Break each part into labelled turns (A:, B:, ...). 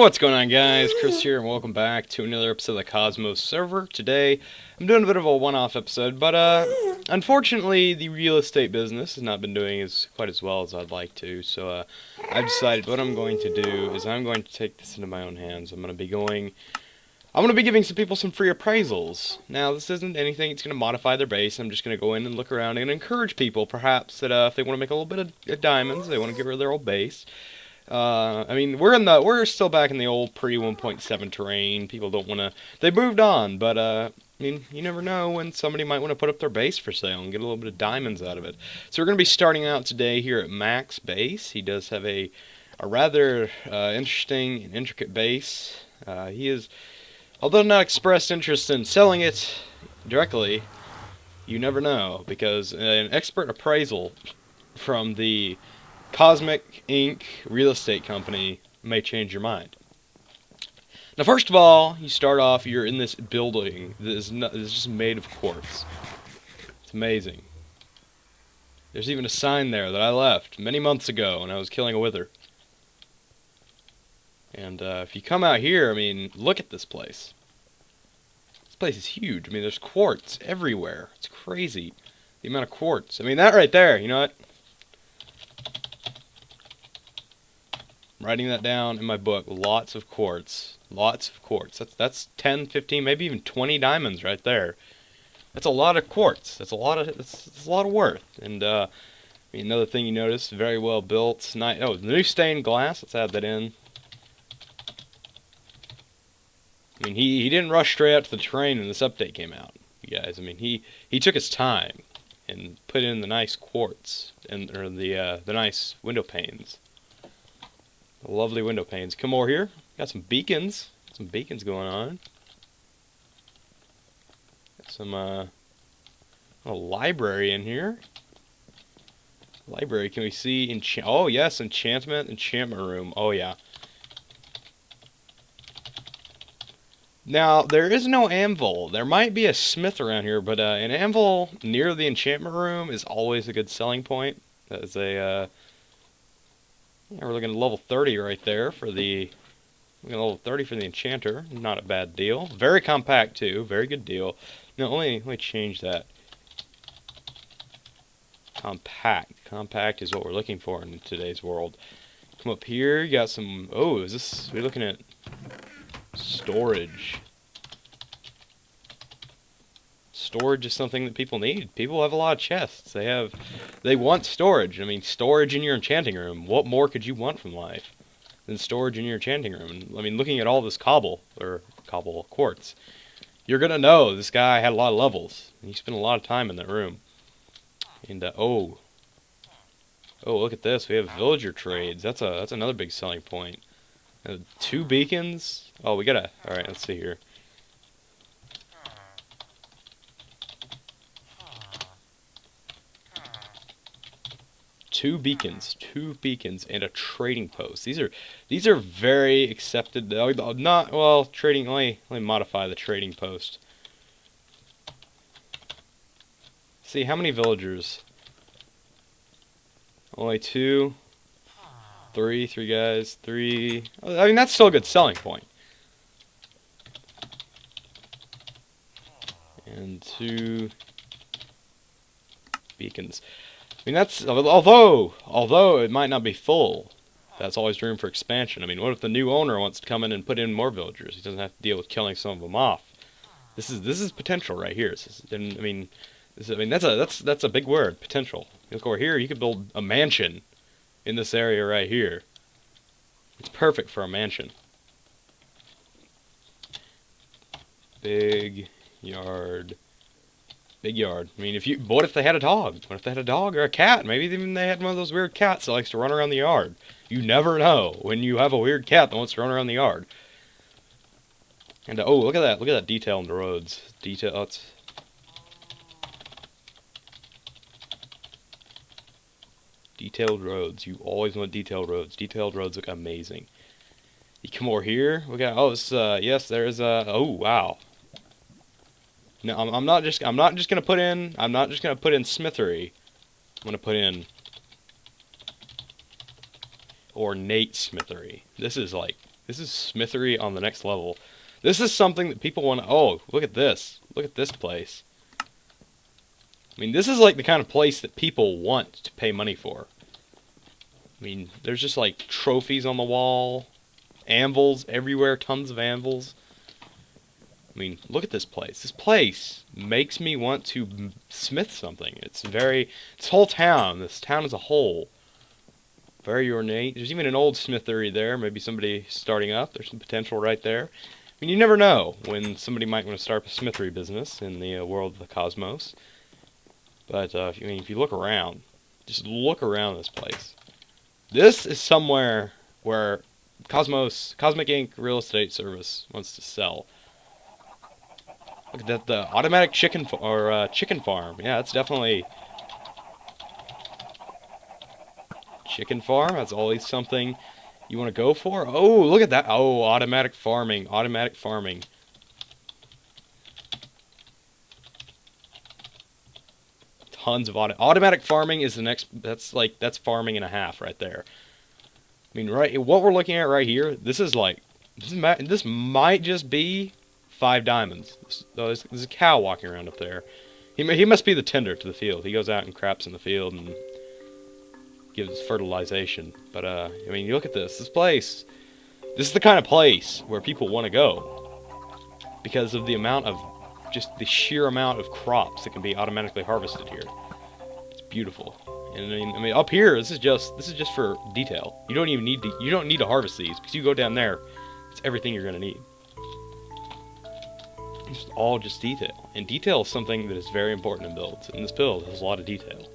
A: What's going on, guys? Chris here, and welcome back to another episode of the Cosmos server. Today, I'm doing a bit of a one-off episode, but unfortunately, the real estate business has not been doing quite as well as I'd like to, so I've decided what I'm going to do is I'm going to take this into my own hands. I'm going to be giving some people some free appraisals. Now, this isn't anything that's going to modify their base. I'm just going to go in and look around and encourage people, perhaps, that if they want to make a little bit of diamonds, they want to get rid of their old base. I mean, we're still back in the old pre-1.7 terrain. People don't want to. They moved on, but I mean, you never know when somebody might want to put up their base for sale and get a little bit of diamonds out of it. So we're going to be starting out today here at Mac's base. He does have a rather interesting and intricate base. He is, although not expressed interest in selling it directly, you never know, because an expert appraisal from the Cosmic Inc. real estate company may change your mind. Now, first of all, you start off, you're in this building that is just made of quartz. It's amazing. There's even a sign there that I left many months ago when I was killing a wither. And if you come out here, I mean, look at this place. This place is huge. I mean, there's quartz everywhere. It's crazy, the amount of quartz. I mean, that right there, you know what? Writing that down in my book. Lots of quartz. Lots of quartz. That's 10, 15, maybe even 20 diamonds right there. That's a lot of quartz. That's a lot of worth. And I mean, another thing you notice, very well built. Nice. Oh, the new stained glass. Let's add that in. I mean, he didn't rush straight out to the terrain when this update came out, you guys. I mean, he took his time and put in the nice quartz or the nice window panes. Lovely window panes. Come over here. Got some beacons. Some beacons going on. Got some a library in here. Library. Can we see oh yes, enchantment room. Oh yeah. Now there is no anvil. There might be a smith around here, but an anvil near the enchantment room is always a good selling point. That is a yeah, we're looking at level 30 right there for level 30 for the enchanter. Not a bad deal. Very compact too. Very good deal. No, let me change that. Compact. Compact is what we're looking for in today's world. Come up here. You got some. Oh, we're looking at storage. Storage is something that people need. People have a lot of chests. They want storage. I mean, storage in your enchanting room. What more could you want from life than storage in your enchanting room? And, I mean, looking at all this cobble quartz, you're gonna know this guy had a lot of levels. He spent a lot of time in that room. And oh, look at this. We have villager trades. That's another big selling point. 2 beacons. Oh, all right. Let's see here. Two beacons, and a trading post. These are very accepted. Not well trading. Let me modify the trading post. See how many villagers? Only 2, 3 guys, 3. I mean, that's still a good selling point. And 2 beacons. I mean, that's, although it might not be full, that's always room for expansion. I mean, what if the new owner wants to come in and put in more villagers? He doesn't have to deal with killing some of them off. This is potential right here. That's a big word, potential. Look over here, you could build a mansion in this area right here. It's perfect for a mansion. Big yard. Big yard. I mean, what if they had a dog? What if they had a dog or a cat? Maybe even they had one of those weird cats that likes to run around the yard. You never know when you have a weird cat that wants to run around the yard. And oh, look at that! Look at that detail in the roads. Detailed roads. You always want detailed roads. Detailed roads look amazing. You come over here. Look at yes, there is a. Oh wow. No, I'm not just gonna put in smithery. I'm gonna put in ornate smithery. This This is smithery on the next level. This is something that people want to... Oh, look at this. Look at this place. I mean, this is like the kind of place that people want to pay money for. I mean, there's just like trophies on the wall. Anvils everywhere. Tons of anvils. I mean, look at this place. This place makes me want to smith something. It's very... This whole town, this town as a whole, very ornate. There's even an old smithery there. Maybe somebody starting up. There's some potential right there. I mean, you never know when somebody might want to start a smithery business in the world of the cosmos. But, I mean, if you look around, just look around this place. This is somewhere where Cosmic Inc. Real Estate Service wants to sell. Look at that, the automatic chicken farm. Yeah, that's definitely chicken farm. That's always something you want to go for. Oh, look at that. Oh, automatic farming. Automatic farming. Tons of automatic farming is the next. That's farming and a half right there. I mean, right. What we're looking at right here. This might just be 5 diamonds. There's a cow walking around up there. He must be the tender to the field. He goes out and craps in the field and gives fertilization. But I mean, you look at this place. This is the kind of place where people want to go because of the amount of the sheer amount of crops that can be automatically harvested here. It's beautiful. And I mean, up here, this is just for detail. You don't need to harvest these because you go down there, it's everything you're gonna need. It's all just detail. And detail is something that is very important in builds. And this build has a lot of detail.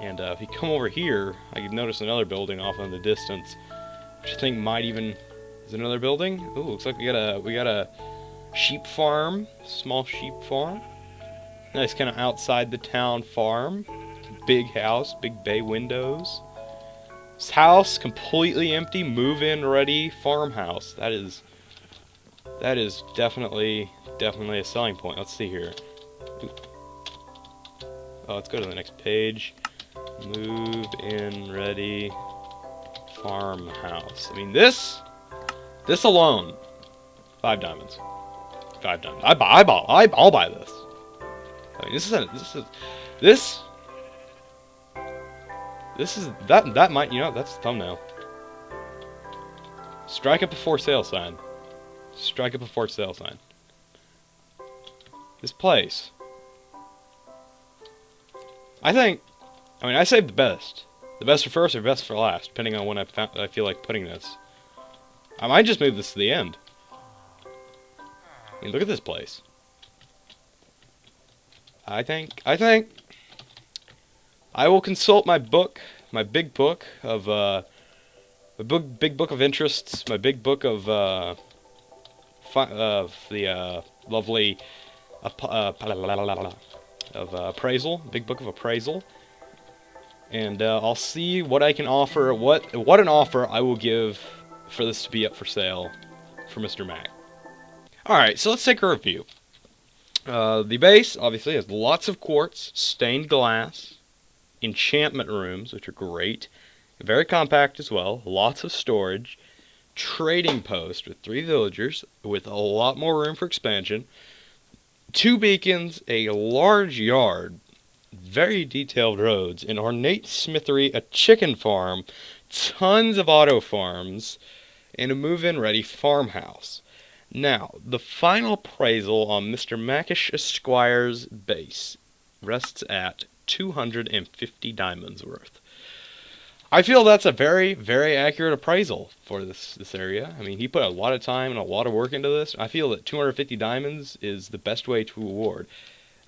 A: And if you come over here, I can notice another building off in the distance, which I think might even... Is it another building? Ooh, looks like we got a sheep farm. Small sheep farm. Nice kind of outside the town farm. Big house, big bay windows. This house, completely empty, move-in ready farmhouse. That is definitely a selling point. Let's see here. Ooh. Oh, let's go to the next page. Move in ready farmhouse. I mean, this alone, 5 diamonds. 5 diamonds. I'll buy this. I mean, that might, that's the thumbnail. Strike up a for sale sign. Strike up a for sale sign. This place. I saved the best. The best for first or best for last, depending on when I feel like putting this. I might just move this to the end. I mean, look at this place. I think I will consult my book, my big book of big book of interests, my big book of the lovely appraisal, big book of appraisal, and I'll see what I can offer, what an offer I will give for this to be up for sale for Mr. Mac. Alright, so let's take a review. The base, obviously, has lots of quartz, stained glass, enchantment rooms, which are great, very compact as well, lots of storage, trading post with 3 villagers, with a lot more room for expansion, 2 beacons, a large yard, very detailed roads, an ornate smithery, a chicken farm, tons of auto farms, and a move-in ready farmhouse. Now, the final appraisal on Mr. Mackish Esquire's base rests at 250 diamonds worth. I feel that's a very, very accurate appraisal for this area. I mean, he put a lot of time and a lot of work into this. I feel that 250 diamonds is the best way to award.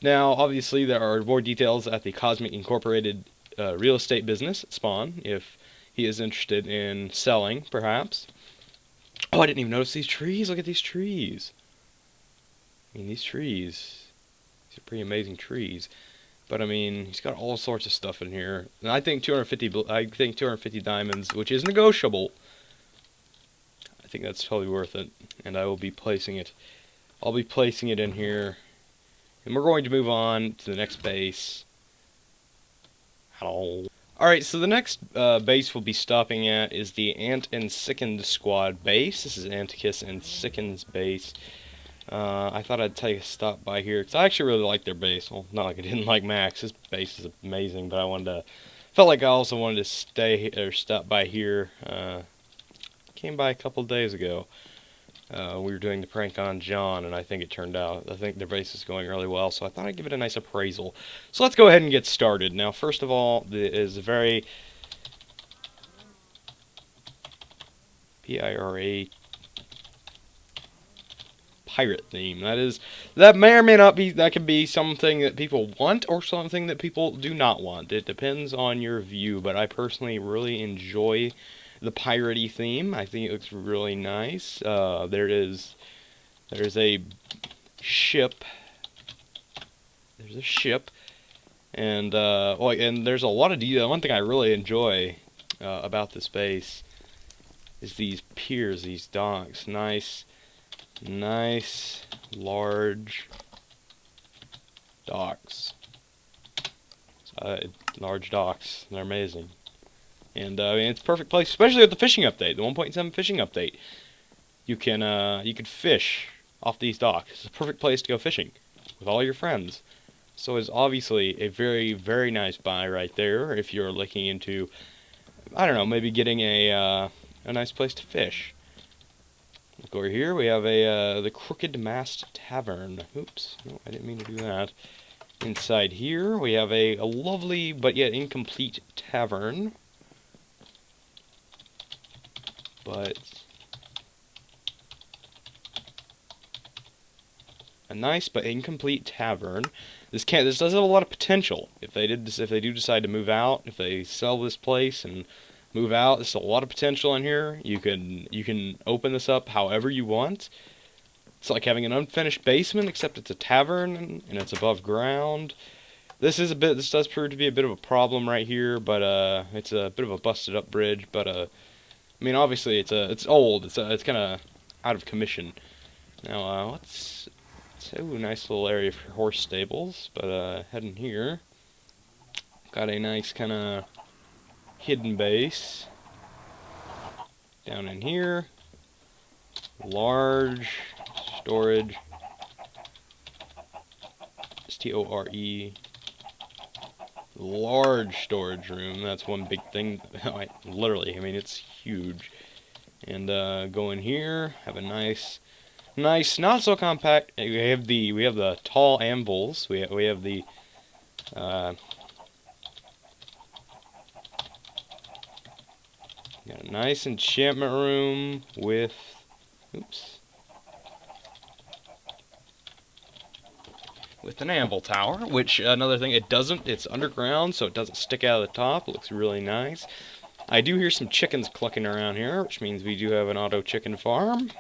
A: Now, obviously, there are more details at the Cosmic Incorporated real estate business at Spawn, if he is interested in selling, perhaps. Oh, I didn't even notice these trees. Look at these trees. I mean, these are pretty amazing trees. But I mean, he's got all sorts of stuff in here. And I think 250 diamonds, which is negotiable. I think that's totally worth it, and I will be placing it. I'll be placing it in here. And we're going to move on to the next base. Hello. Alright, so the next base we'll be stopping at is the Ant and Sickened Squad base. This is Anticus and Sicken's base. I thought I'd take a stop by here, because I actually really like their base. Well, not like I didn't like Max. His base is amazing, but I wanted to... Felt like I also wanted to stop by here. Came by a couple days ago. We were doing the prank on John, and I think their base is going really well, so I thought I'd give it a nice appraisal. So let's go ahead and get started. Now, first of all, it is a very PIRA pirate theme. That may or may not be, that could be something that people want or something that people do not want. It depends on your view, but I personally really enjoy the piratey theme. I think it looks really nice. There's a ship. There's a ship, and and there's a lot of detail. One thing I really enjoy about this base is these piers, these docks. Nice, large docks. Large docks. They're amazing. And I mean, it's a perfect place, especially with the fishing update, the 1.7 fishing update. You can fish off these docks. It's a perfect place to go fishing with all your friends. So it's obviously a very, very nice buy right there if you're looking into, I don't know, maybe getting a nice place to fish. Look over here, we have the Crooked Mast Tavern. Oops, no, I didn't mean to do that. Inside here, we have a lovely but yet incomplete tavern. But a nice but incomplete tavern. This does have a lot of potential. If they do decide to move out, if they sell this place and move out, there's a lot of potential in here. You can open this up however you want. It's like having an unfinished basement, except it's a tavern and it's above ground. This does prove to be a bit of a problem right here, but it's a bit of a busted up bridge. But I mean, obviously it's old. It's kind of out of commission. Now nice little area for horse stables. But heading here, got a nice kind of hidden base down in here. Large storage. STORE. Large storage room. That's one big thing. Literally, I mean, it's huge. And go in here, have a nice, not so compact. We have the tall anvils. We have the got a nice enchantment room with, with an anvil tower, which, another thing, it's underground, so it doesn't stick out of the top. It looks really nice. I do hear some chickens clucking around here, which means we do have an auto chicken farm.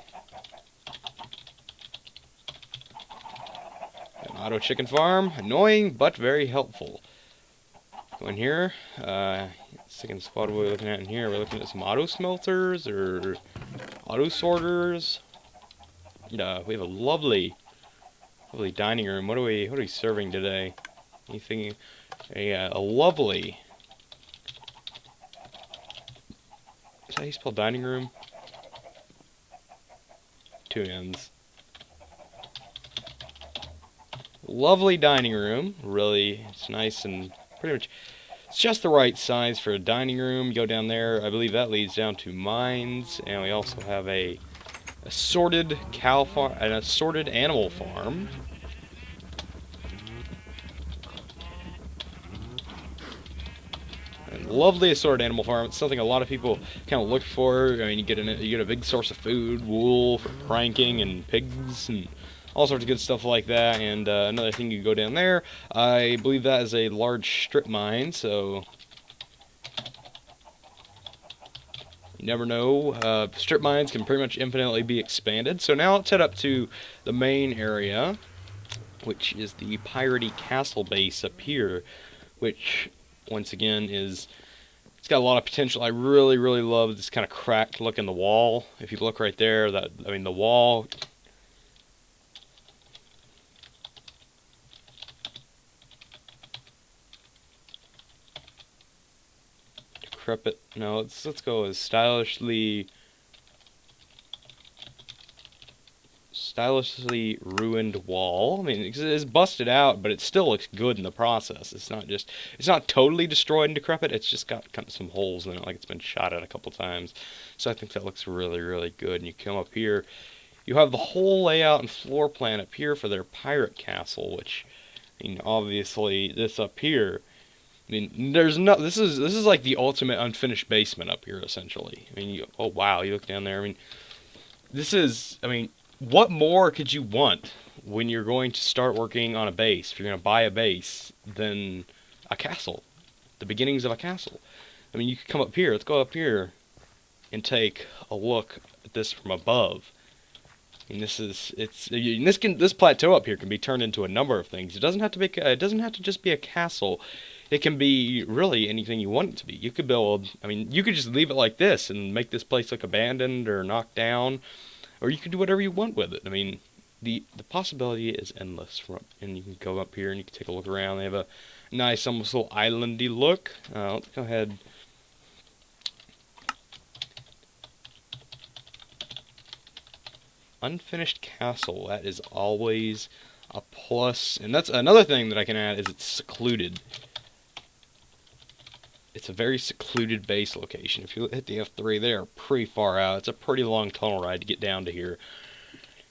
A: An auto chicken farm, annoying, but very helpful. Go in here, second spot we're looking at in here, we're looking at some auto smelters, or auto sorters. We have a lovely dining room. What are we serving today? Anything? A lovely. Is that how you spell dining room? Two N's. Lovely dining room. Really, it's nice and pretty much. It's just the right size for a dining room. Go down there. I believe that leads down to mines, and we also have a assorted cow farm, an assorted animal farm. A lovely assorted animal farm. It's something a lot of people kind of look for. I mean, you get a big source of food, wool for pranking, and pigs, and all sorts of good stuff like that. And another thing, you go down there. I believe that is a large strip mine, so you never know. Strip mines can pretty much infinitely be expanded. So now let's head up to the main area, which is the piratey castle base up here, which once again it's got a lot of potential. I really, really love this kind of cracked look in the wall. If you look right there, the wall. decrepit. No, let's go with stylishly ruined wall. I mean, it's busted out, but it still looks good in the process. It's not totally destroyed and decrepit. It's just got kind of some holes in it, like it's been shot at a couple times. So I think that looks really, really good. And you come up here, you have the whole layout and floor plan up here for their pirate castle, which, I mean, obviously this up here. I mean, there's no. This is like the ultimate unfinished basement up here, essentially. I mean, oh wow, you look down there. I mean, this is. I mean, what more could you want when you're going to start working on a base? If you're going to buy a base, than a castle, the beginnings of a castle. I mean, you could come up here. Let's go up here and take a look at this from above. And this plateau up here can be turned into a number of things. It doesn't have to just be a castle. It can be really anything you want it to be. You could build, I mean, you could just leave it like this and make this place look abandoned or knocked down, or you could do whatever you want with it. I mean, the possibility is endless. And you can go up here and you can take a look around. They have a nice, almost little islandy look. Let's go ahead. Unfinished castle, that is always a plus. And that's another thing that I can add, is it's secluded. It's a very secluded base location. If you hit the F3, they are pretty far out. It's a pretty long tunnel ride to get down to here.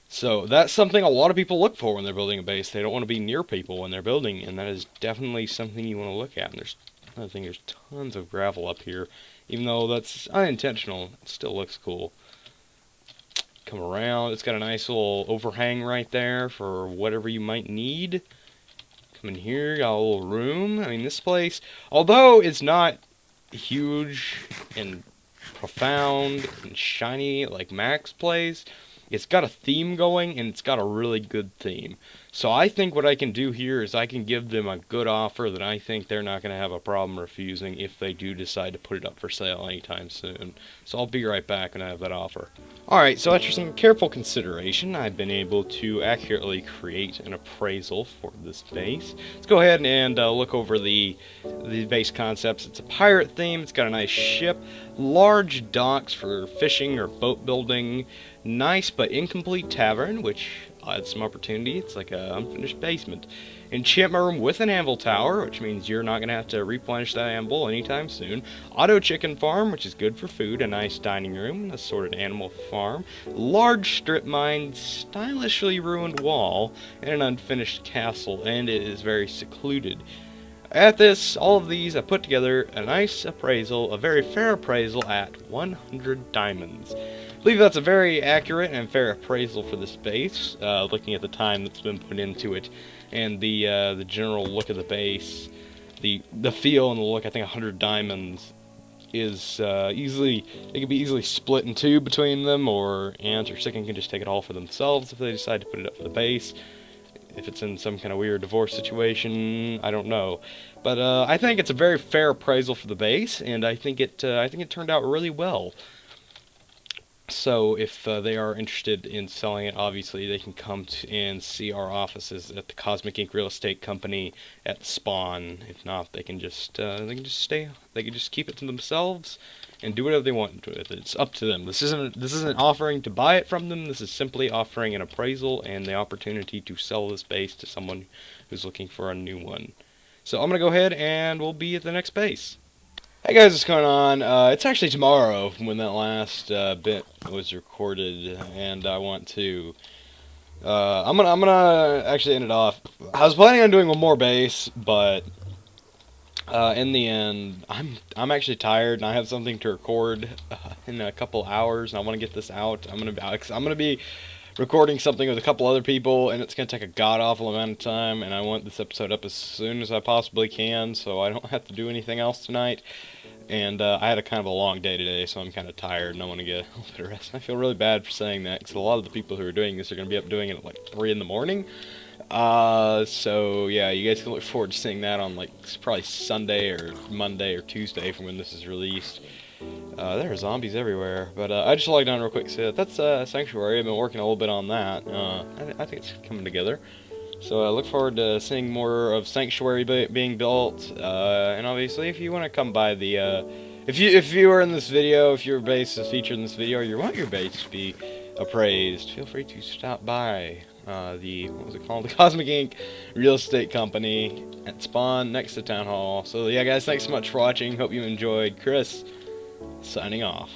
A: So that's something a lot of people look for when they're building a base. They don't want to be near people when they're building, and that is definitely something you want to look at. And there's another thing, there's tons of gravel up here. Even though that's unintentional, it still looks cool. Come around, it's got a nice little overhang right there for whatever you might need. Come in here, got a little room. I mean, this place, although it's not huge and profound and shiny like Mac's place, it's got a theme going, and it's got a really good theme. So I think what I can do here is I can give them a good offer that I think they're not going to have a problem refusing if they do decide to put it up for sale anytime soon. So I'll be right back when I have that offer. Alright, so after some careful consideration, I've been able to accurately create an appraisal for this base. Let's go ahead and look over the base concepts. It's a pirate theme, it's got a nice ship, large docks for fishing or boat building, nice but incomplete tavern, which adds some opportunity. It's like an unfinished basement. Enchantment room with an anvil tower, which means you're not going to have to replenish that anvil anytime soon. Auto chicken farm, which is good for food. A nice dining room, a assorted animal farm. Large strip mine, stylishly ruined wall, and an unfinished castle, and it is very secluded. At this, all of these, I put together a nice appraisal, a very fair appraisal at 100 diamonds. I believe that's a very accurate and fair appraisal for this base, looking at the time that's been put into it, and the general look of the base, the feel and the look. I think 100 diamonds is it can be easily split in two between them, or Ant or Sicken can just take it all for themselves if they decide to put it up for the base. If it's in some kind of weird divorce situation, I don't know. But I think it's a very fair appraisal for the base, and I think it turned out really well. So if they are interested in selling it, obviously they can come and see our offices at the Cosmic Ink Real Estate Company at Spawn. If not, they can just keep it to themselves and do whatever they want with it. It's up to them. This isn't offering to buy it from them. This is simply offering an appraisal and the opportunity to sell this base to someone who's looking for a new one. So I'm gonna go ahead and we'll be at the next base. Hey guys, what's going on? It's actually tomorrow when that last bit was recorded, and I want to. I'm gonna actually end it off. I was planning on doing one more base, but in the end, I'm actually tired, and I have something to record in a couple hours, and I want to get this out. I'm gonna be recording something with a couple other people, and it's gonna take a god-awful amount of time, and I want this episode up as soon as I possibly can, so I don't have to do anything else tonight. And I had a kind of a long day today, so I'm kind of tired, and I want to get a little bit of rest. I feel really bad for saying that, because a lot of the people who are doing this are going to be up doing it at like 3 in the morning. So yeah, you guys can look forward to seeing that on like probably Sunday or Monday or Tuesday from when this is released. There are zombies everywhere, but I just logged on real quick. So that's Sanctuary. I've been working a little bit on that. I think it's coming together. So I look forward to seeing more of Sanctuary being built, and obviously if you want to come by the if you were in this video, if your base is featured in this video, or you want your base to be appraised, feel free to stop by the, what was it called, the Cosmic Inc. Real Estate Company at Spawn next to Town Hall. So yeah, guys, thanks so much for watching. Hope you enjoyed. Chris, signing off.